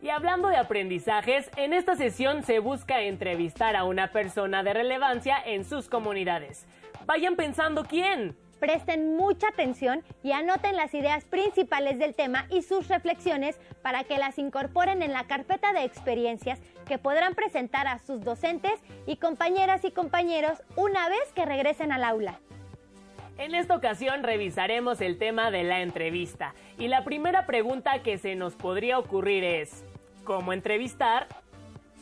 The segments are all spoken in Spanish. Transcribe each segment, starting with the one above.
Y hablando de aprendizajes, en esta sesión se busca entrevistar a una persona de relevancia en sus comunidades. Vayan pensando quién. Presten mucha atención y anoten las ideas principales del tema y sus reflexiones para que las incorporen en la carpeta de experiencias que podrán presentar a sus docentes y compañeras y compañeros una vez que regresen al aula. En esta ocasión revisaremos el tema de la entrevista y la primera pregunta que se nos podría ocurrir es ¿cómo entrevistar?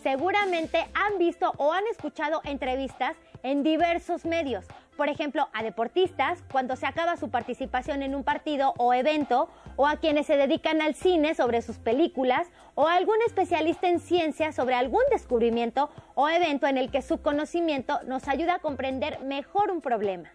Seguramente han visto o han escuchado entrevistas en diversos medios. Por ejemplo, a deportistas cuando se acaba su participación en un partido o evento, o a quienes se dedican al cine sobre sus películas, o a algún especialista en ciencia sobre algún descubrimiento o evento en el que su conocimiento nos ayuda a comprender mejor un problema.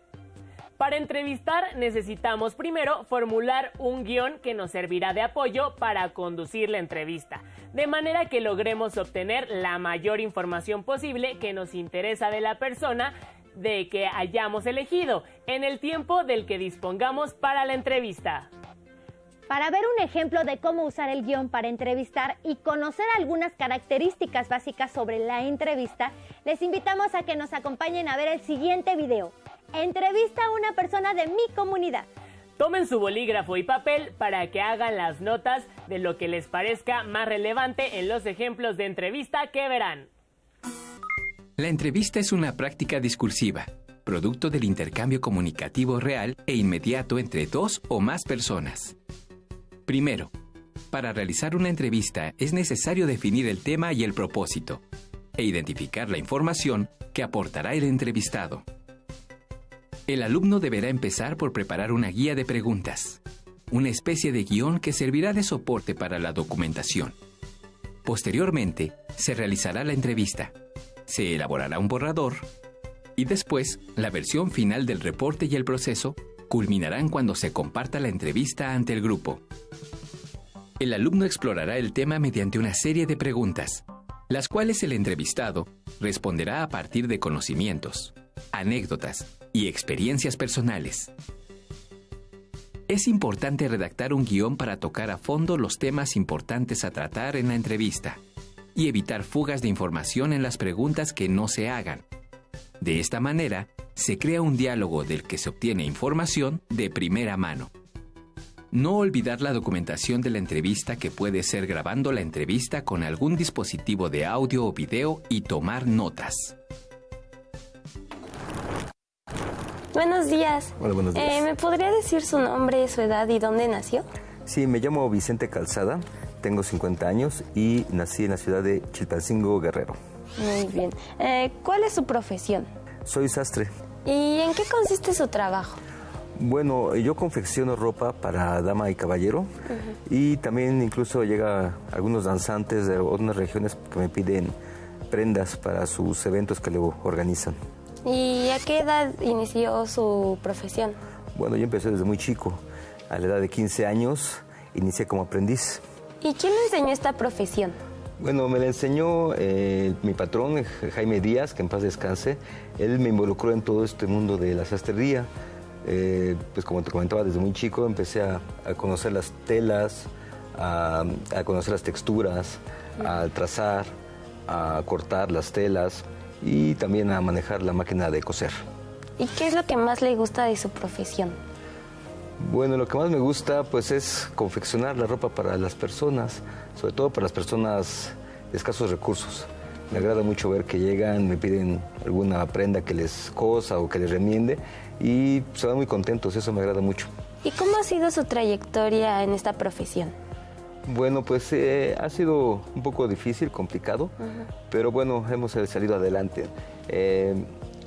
Para entrevistar necesitamos primero formular un guión que nos servirá de apoyo para conducir la entrevista, de manera que logremos obtener la mayor información posible que nos interesa de la persona de que hayamos elegido, en el tiempo del que dispongamos para la entrevista. Para ver un ejemplo de cómo usar el guión para entrevistar y conocer algunas características básicas sobre la entrevista, les invitamos a que nos acompañen a ver el siguiente video. Entrevista a una persona de mi comunidad. Tomen su bolígrafo y papel para que hagan las notas de lo que les parezca más relevante en los ejemplos de entrevista que verán. La entrevista es una práctica discursiva, producto del intercambio comunicativo real e inmediato entre dos o más personas. Primero, para realizar una entrevista es necesario definir el tema y el propósito, e identificar la información que aportará el entrevistado. El alumno deberá empezar por preparar una guía de preguntas, una especie de guión que servirá de soporte para la documentación. Posteriormente, se realizará la entrevista, se elaborará un borrador y después la versión final del reporte y el proceso culminarán cuando se comparta la entrevista ante el grupo. El alumno explorará el tema mediante una serie de preguntas, las cuales el entrevistado responderá a partir de conocimientos, anécdotas y experiencias personales. Es importante redactar un guión para tocar a fondo los temas importantes a tratar en la entrevista y evitar fugas de información en las preguntas que no se hagan. De esta manera, se crea un diálogo del que se obtiene información de primera mano. No olvidar la documentación de la entrevista, que puede ser grabando la entrevista con algún dispositivo de audio o video y tomar notas. Buenos días. Hola, buenos días. ¿Me podría decir su nombre, su edad y dónde nació? Sí, me llamo Vicente Calzada, tengo 50 años y nací en la ciudad de Chilpancingo, Guerrero. Muy bien. ¿Cuál es su profesión? Soy sastre. ¿Y en qué consiste su trabajo? Bueno, yo confecciono ropa para dama y caballero y también incluso llega algunos danzantes de otras regiones que me piden prendas para sus eventos que luego organizan. ¿Y a qué edad inició su profesión? Bueno, yo empecé desde muy chico. A la edad de 15 años inicié como aprendiz. ¿Y quién le enseñó esta profesión? Bueno, me la enseñó mi patrón, Jaime Díaz, que en paz descanse. Él me involucró en todo este mundo de la sastrería. Pues como te comentaba, desde muy chico empecé a conocer las telas, a conocer las texturas, a trazar, a cortar las telas y también a manejar la máquina de coser. ¿Y qué es lo que más le gusta de su profesión? Bueno, lo que más me gusta pues es confeccionar la ropa para las personas, sobre todo para las personas de escasos recursos. Me agrada mucho ver que llegan, me piden alguna prenda que les cosa o que les remiende y se van muy contentos, eso me agrada mucho. ¿Y cómo ha sido su trayectoria en esta profesión? Bueno, pues ha sido un poco difícil, complicado, pero bueno, hemos salido adelante.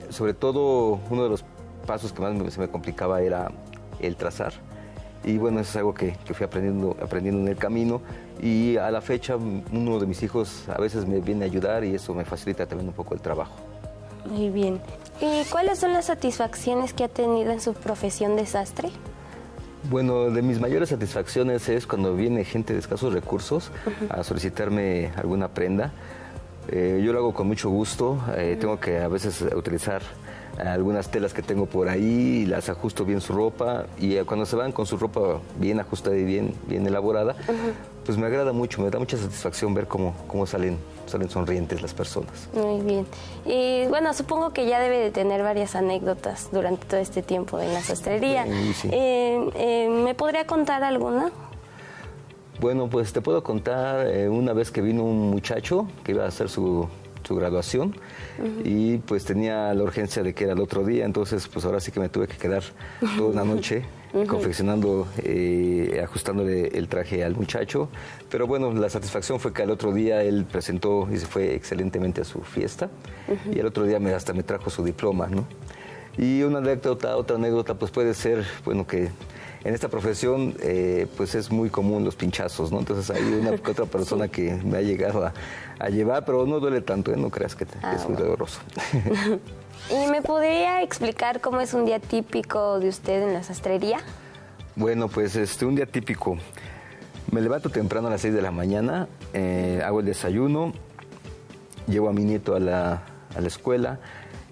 Sobre todo, uno de los pasos que más se me complicaba era el trazar. Y bueno, eso es algo que fui aprendiendo en el camino. Y a la fecha, uno de mis hijos a veces me viene a ayudar y eso me facilita también un poco el trabajo. Muy bien. ¿Y cuáles son las satisfacciones que ha tenido en su profesión de sastre? Bueno, de mis mayores satisfacciones es cuando viene gente de escasos recursos a solicitarme alguna prenda. Yo lo hago con mucho gusto. Tengo que a veces utilizar algunas telas que tengo por ahí, las ajusto bien su ropa y cuando se van con su ropa bien ajustada y bien elaborada, pues me agrada mucho, me da mucha satisfacción ver cómo salen sonrientes las personas. Muy bien. Y bueno, supongo que ya debe de tener varias anécdotas durante todo este tiempo en la sastrería. Sí. ¿Me podría contar alguna? Bueno, pues te puedo contar una vez que vino un muchacho que iba a hacer su graduación y pues tenía la urgencia de que era el otro día, entonces pues ahora sí que me tuve que quedar toda una noche confeccionando, ajustándole el traje al muchacho, pero bueno, la satisfacción fue que al otro día él presentó y se fue excelentemente a su fiesta y el otro día hasta me trajo su diploma, ¿no? Y una anécdota, otra anécdota pues puede ser, bueno, que en esta profesión pues es muy común los pinchazos, ¿no? Entonces hay una que otra persona que me ha llegado a llevar, pero no duele tanto, no creas que es muy doloroso. ¿Y me podría explicar cómo es un día típico de usted en la sastrería? Bueno, pues un día típico. Me levanto temprano a las 6 de la mañana, hago el desayuno, llevo a mi nieto a la escuela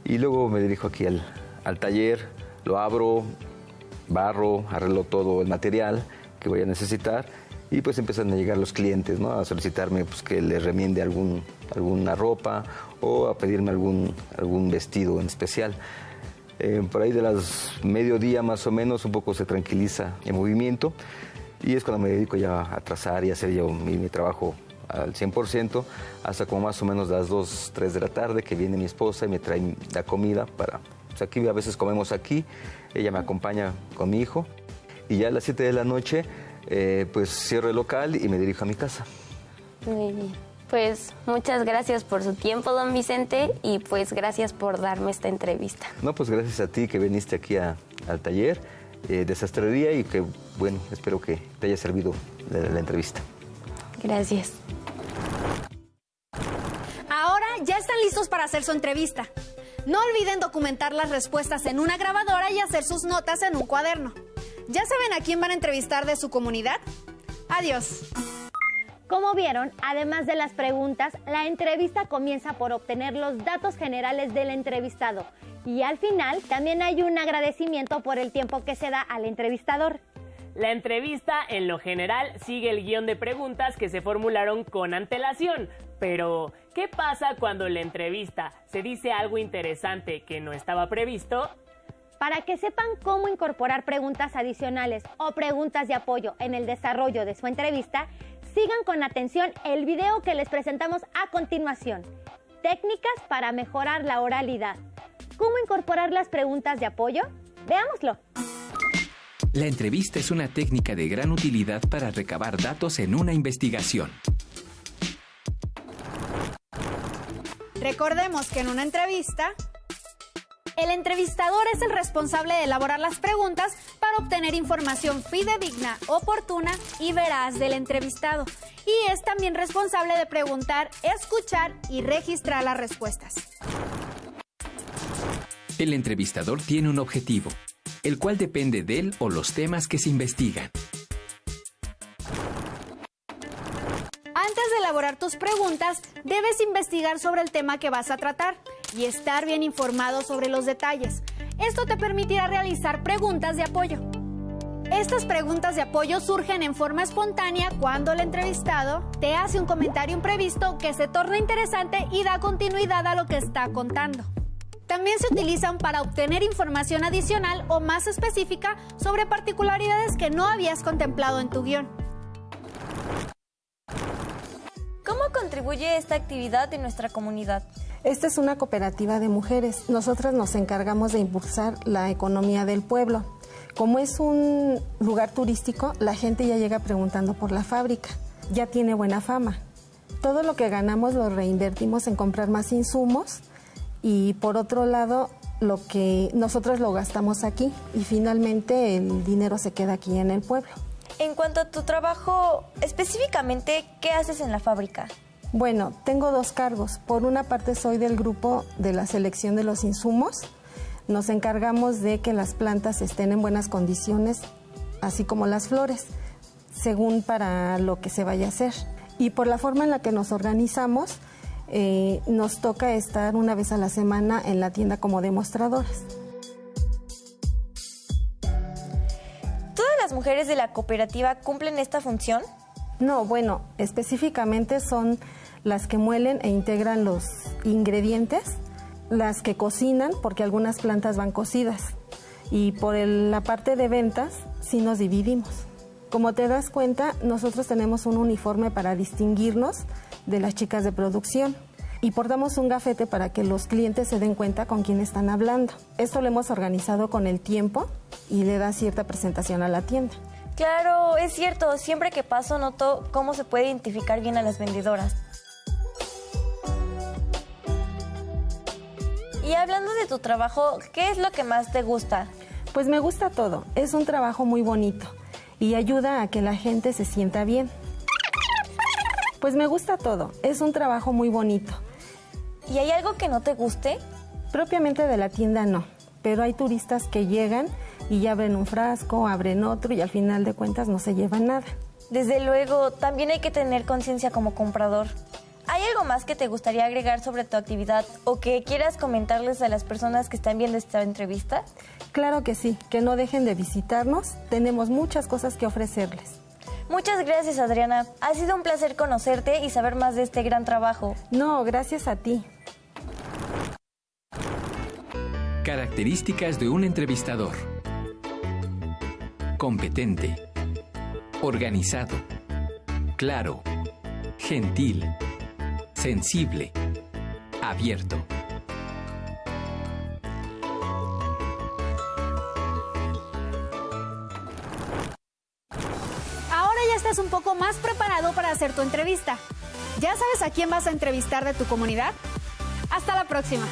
y luego me dirijo aquí al taller, lo abro, barro, arreglo todo el material que voy a necesitar y pues empiezan a llegar los clientes, ¿no? A solicitarme pues, que les remiende alguna ropa o a pedirme algún vestido en especial. Por ahí de las mediodía más o menos un poco se tranquiliza el movimiento y es cuando me dedico ya a trazar y hacer yo mi trabajo al 100% hasta como más o menos las 2, 3 de la tarde que viene mi esposa y me trae la comida para... Pues aquí a veces comemos aquí, ella me acompaña con mi hijo y ya a las 7 de la noche pues cierro el local y me dirijo a mi casa. Muy bien. Pues muchas gracias por su tiempo, don Vicente, y pues gracias por darme esta entrevista. No, pues gracias a ti que viniste aquí al taller de sastrería y que, bueno, espero que te haya servido la entrevista. Gracias. Ahora ya están listos para hacer su entrevista. No olviden documentar las respuestas en una grabadora y hacer sus notas en un cuaderno. ¿Ya saben a quién van a entrevistar de su comunidad? Adiós. Como vieron, además de las preguntas, la entrevista comienza por obtener los datos generales del entrevistado y al final también hay un agradecimiento por el tiempo que se da al entrevistador. La entrevista, en lo general, sigue el guión de preguntas que se formularon con antelación. Pero, ¿qué pasa cuando en la entrevista se dice algo interesante que no estaba previsto? Para que sepan cómo incorporar preguntas adicionales o preguntas de apoyo en el desarrollo de su entrevista, sigan con atención el video que les presentamos a continuación. Técnicas para mejorar la oralidad. ¿Cómo incorporar las preguntas de apoyo? Veámoslo. La entrevista es una técnica de gran utilidad para recabar datos en una investigación. Recordemos que en una entrevista, el entrevistador es el responsable de elaborar las preguntas para obtener información fidedigna, oportuna y veraz del entrevistado. Y es también responsable de preguntar, escuchar y registrar las respuestas. El entrevistador tiene un objetivo, el cual depende de él o los temas que se investigan. Antes de elaborar tus preguntas, debes investigar sobre el tema que vas a tratar y estar bien informado sobre los detalles. Esto te permitirá realizar preguntas de apoyo. Estas preguntas de apoyo surgen en forma espontánea cuando el entrevistado te hace un comentario imprevisto que se torna interesante y da continuidad a lo que está contando. También se utilizan para obtener información adicional o más específica sobre particularidades que no habías contemplado en tu guión. ¿Cómo contribuye esta actividad en nuestra comunidad? Esta es una cooperativa de mujeres. Nosotras nos encargamos de impulsar la economía del pueblo. Como es un lugar turístico, la gente ya llega preguntando por la fábrica. Ya tiene buena fama. Todo lo que ganamos lo reinvertimos en comprar más insumos y por otro lado, lo que nosotros lo gastamos aquí y finalmente el dinero se queda aquí en el pueblo. En cuanto a tu trabajo, específicamente, ¿qué haces en la fábrica? Bueno, tengo dos cargos. Por una parte soy del grupo de la selección de los insumos. Nos encargamos de que las plantas estén en buenas condiciones, así como las flores, según para lo que se vaya a hacer. Y por la forma en la que nos organizamos, nos toca estar una vez a la semana en la tienda como demostradoras. ¿Todas las mujeres de la cooperativa cumplen esta función? No, bueno, específicamente son las que muelen e integran los ingredientes, las que cocinan, porque algunas plantas van cocidas. Y por la parte de ventas, sí nos dividimos. Como te das cuenta, nosotros tenemos un uniforme para distinguirnos de las chicas de producción y portamos un gafete para que los clientes se den cuenta con quién están hablando. Esto lo hemos organizado con el tiempo y le da cierta presentación a la tienda. Claro, es cierto. Siempre que paso noto cómo se puede identificar bien a las vendedoras. Y hablando de tu trabajo, ¿qué es lo que más te gusta? Pues me gusta todo. Es un trabajo muy bonito y ayuda a que la gente se sienta bien. Pues me gusta todo. Es un trabajo muy bonito. ¿Y hay algo que no te guste? Propiamente de la tienda no, pero hay turistas que llegan y ya abren un frasco, abren otro y al final de cuentas no se llevan nada. Desde luego, también hay que tener conciencia como comprador. ¿Hay algo más que te gustaría agregar sobre tu actividad o que quieras comentarles a las personas que están viendo esta entrevista? Claro que sí, que no dejen de visitarnos. Tenemos muchas cosas que ofrecerles. Muchas gracias, Adriana. Ha sido un placer conocerte y saber más de este gran trabajo. No, gracias a ti. Características de un entrevistador: competente, organizado, claro, gentil, sensible, abierto. Ahora ya estás un poco más preparado para hacer tu entrevista. ¿Ya sabes a quién vas a entrevistar de tu comunidad? Hasta la próxima.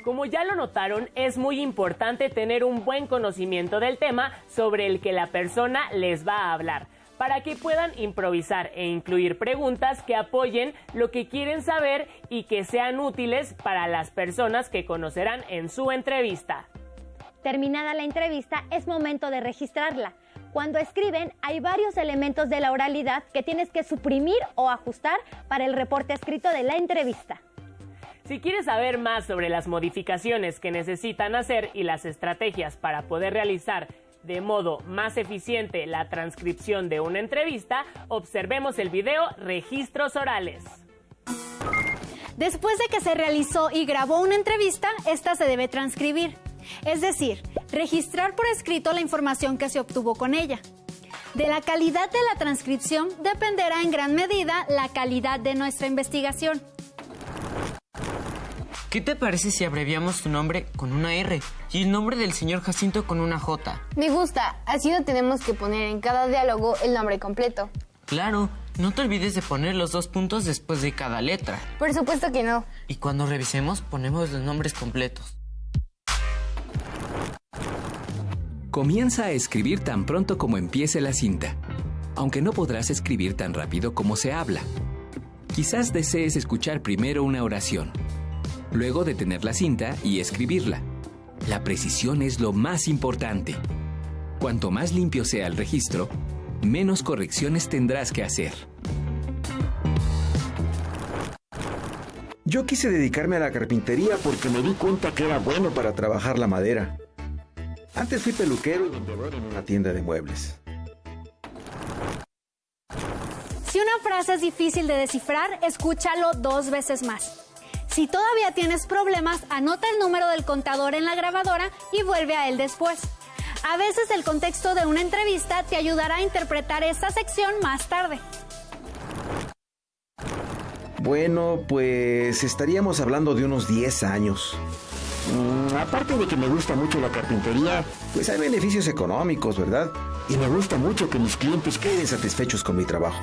Como ya lo notaron, es muy importante tener un buen conocimiento del tema sobre el que la persona les va a hablar, para que puedan improvisar e incluir preguntas que apoyen lo que quieren saber y que sean útiles para las personas que conocerán en su entrevista. Terminada la entrevista, es momento de registrarla. Cuando escriben, hay varios elementos de la oralidad que tienes que suprimir o ajustar para el reporte escrito de la entrevista. Si quieres saber más sobre las modificaciones que necesitan hacer y las estrategias para poder realizar de modo más eficiente la transcripción de una entrevista, observemos el video Registros Orales. Después de que se realizó y grabó una entrevista, esta se debe transcribir. Es decir, registrar por escrito la información que se obtuvo con ella. De la calidad de la transcripción dependerá en gran medida la calidad de nuestra investigación. ¿Qué te parece si abreviamos tu nombre con una R y el nombre del señor Jacinto con una J? Me gusta, así no tenemos que poner en cada diálogo el nombre completo. Claro, no te olvides de poner los 2 puntos después de cada letra. Por supuesto que no. Y cuando revisemos, ponemos los nombres completos. Comienza a escribir tan pronto como empiece la cinta, aunque no podrás escribir tan rápido como se habla. Quizás desees escuchar primero una oración, luego detener la cinta y escribirla. La precisión es lo más importante. Cuanto más limpio sea el registro, menos correcciones tendrás que hacer. Yo quise dedicarme a la carpintería porque me di cuenta que era bueno para trabajar la madera. Antes fui peluquero y vendedor en una tienda de muebles. Si una frase es difícil de descifrar, escúchalo 2 veces más. Si todavía tienes problemas, anota el número del contador en la grabadora y vuelve a él después. A veces el contexto de una entrevista te ayudará a interpretar esta sección más tarde. Bueno, pues estaríamos hablando de unos 10 años. Aparte de que me gusta mucho la carpintería, pues hay beneficios económicos, ¿verdad? Y me gusta mucho que mis clientes queden satisfechos con mi trabajo.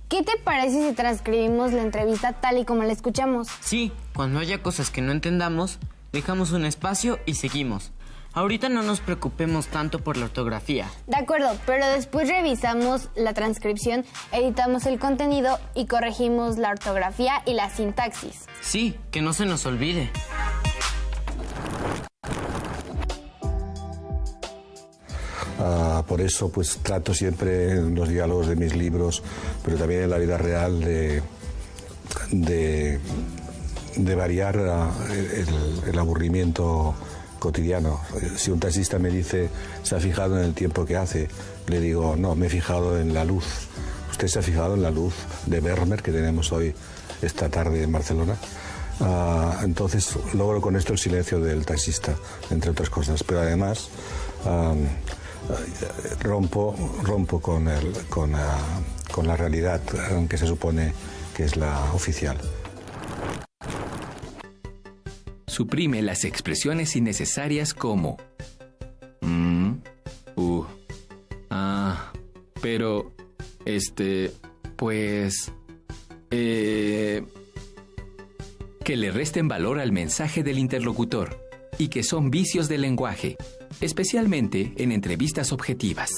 ¿Qué te parece si transcribimos la entrevista tal y como la escuchamos? Sí, cuando haya cosas que no entendamos, dejamos un espacio y seguimos. Ahorita no nos preocupemos tanto por la ortografía. De acuerdo, pero después revisamos la transcripción, editamos el contenido y corregimos la ortografía y la sintaxis. Sí, que no se nos olvide. Por eso pues trato siempre en los diálogos de mis libros, pero también en la vida real, de variar el aburrimiento cotidiano. Si un taxista me dice, ¿se ha fijado en el tiempo que hace? Le digo, no, me he fijado en la luz. ¿Usted se ha fijado en la luz de Vermeer que tenemos hoy, esta tarde en Barcelona? Entonces logro con esto el silencio del taxista, entre otras cosas, pero además rompo con la realidad que se supone que es la oficial. Suprime las expresiones innecesarias como pero, pues, que le resten valor al mensaje del interlocutor y que son vicios del lenguaje, especialmente en entrevistas objetivas.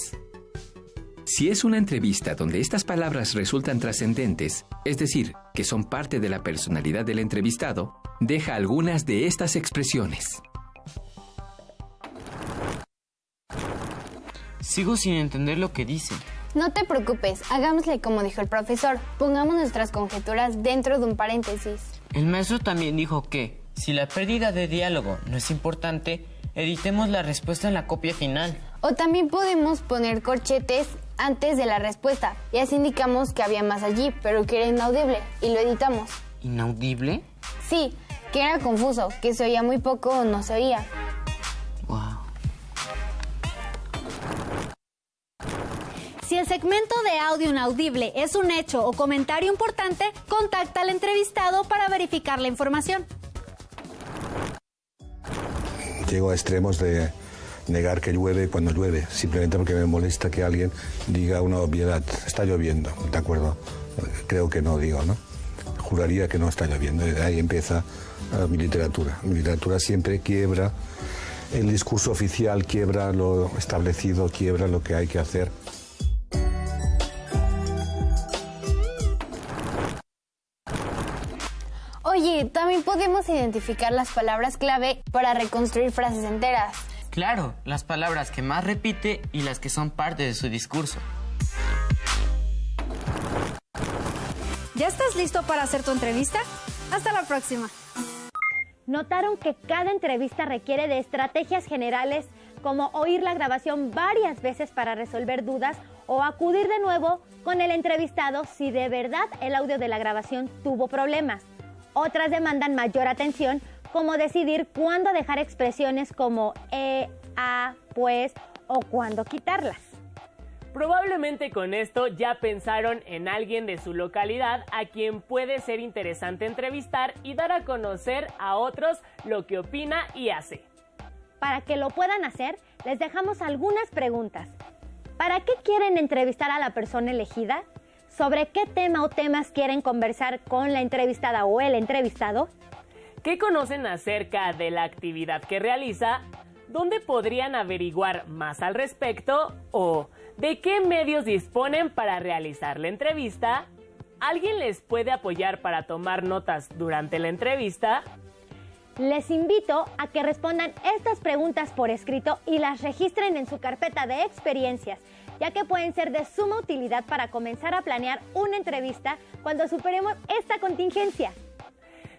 Si es una entrevista donde estas palabras resultan trascendentes, es decir, que son parte de la personalidad del entrevistado, deja algunas de estas expresiones. Sigo sin entender lo que dice. No te preocupes, hagámosle como dijo el profesor. Pongamos nuestras conjeturas dentro de un paréntesis. El maestro también dijo que, si la pérdida de diálogo no es importante, editemos la respuesta en la copia final. O también podemos poner corchetes antes de la respuesta y así indicamos que había más allí, pero que era inaudible y lo editamos. ¿Inaudible? Sí, que era confuso, que se oía muy poco o no se oía. Wow. Si el segmento de audio inaudible es un hecho o comentario importante, contacta al entrevistado para verificar la información. Llego a extremos de negar que llueve cuando llueve, simplemente porque me molesta que alguien diga una obviedad. Está lloviendo, ¿de acuerdo? Creo que no digo, ¿no? Juraría que no está lloviendo. Ahí empieza mi literatura. Mi literatura siempre quiebra el discurso oficial, quiebra lo establecido, quiebra lo que hay que hacer. Oye, también podemos identificar las palabras clave para reconstruir frases enteras. Claro, las palabras que más repite y las que son parte de su discurso. ¿Ya estás listo para hacer tu entrevista? Hasta la próxima. ¿Notaron que cada entrevista requiere de estrategias generales como oír la grabación varias veces para resolver dudas o acudir de nuevo con el entrevistado si de verdad el audio de la grabación tuvo problemas? Otras demandan mayor atención, como decidir cuándo dejar expresiones como pues o cuándo quitarlas. Probablemente con esto ya pensaron en alguien de su localidad a quien puede ser interesante entrevistar y dar a conocer a otros lo que opina y hace. Para que lo puedan hacer, les dejamos algunas preguntas. ¿Para qué quieren entrevistar a la persona elegida? ¿Sobre qué tema o temas quieren conversar con la entrevistada o el entrevistado? ¿Qué conocen acerca de la actividad que realiza? ¿Dónde podrían averiguar más al respecto? ¿O de qué medios disponen para realizar la entrevista? ¿Alguien les puede apoyar para tomar notas durante la entrevista? Les invito a que respondan estas preguntas por escrito y las registren en su carpeta de experiencias, ya que pueden ser de suma utilidad para comenzar a planear una entrevista cuando superemos esta contingencia.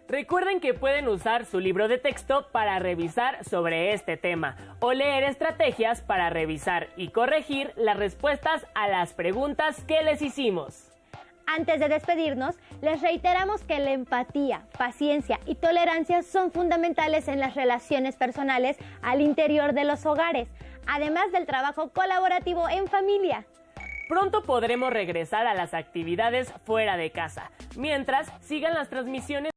Recuerden que pueden usar su libro de texto para revisar sobre este tema o leer estrategias para revisar y corregir las respuestas a las preguntas que les hicimos. Antes de despedirnos, les reiteramos que la empatía, paciencia y tolerancia son fundamentales en las relaciones personales al interior de los hogares, además del trabajo colaborativo en familia. Pronto podremos regresar a las actividades fuera de casa, mientras sigan las transmisiones